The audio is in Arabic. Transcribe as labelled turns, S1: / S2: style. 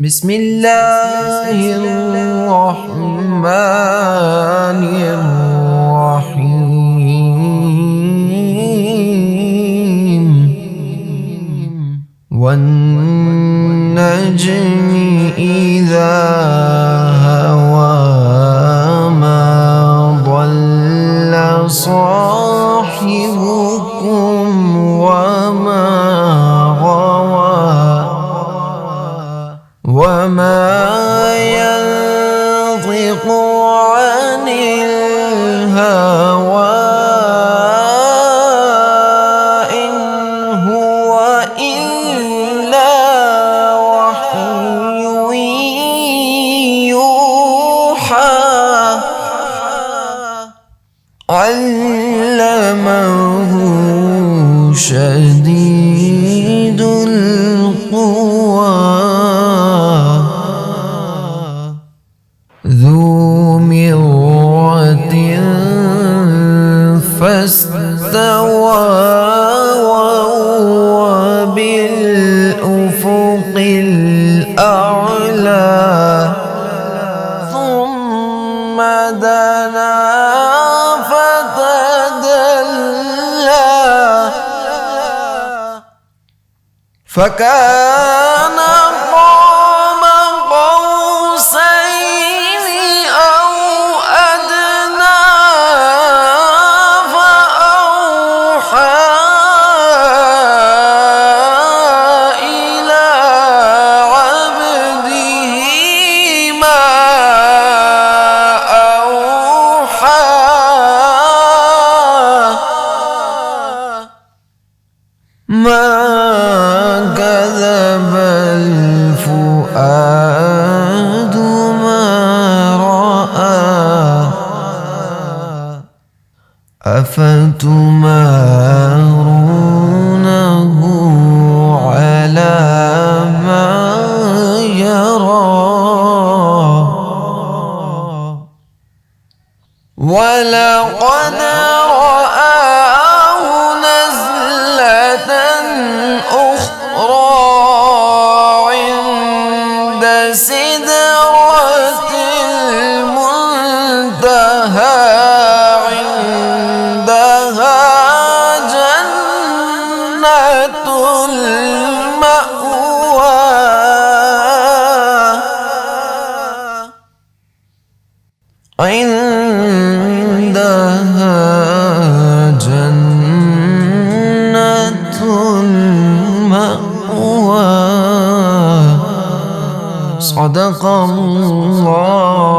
S1: بسم الله الرحمن الرحيم والنجم إذا هوى ما ضل صاحبكم وما غوى وما ينطق عن الهوى إن هو إلا وحي يوحى علمه شديد القوى ذو مرة فاستوى وهو بالأفق الأعلى ثم دنا فتدلى فكان قاب قوسين أو أدنى فأوحى إلى عبده ما أوحى ما كذب الفؤاد ما رأى أفتمارونه على ما يرى ولقد رآه نزلة أخرى عند سدرة المنتهى عندها جنة المأوى عندها جنة المأوى صدق الله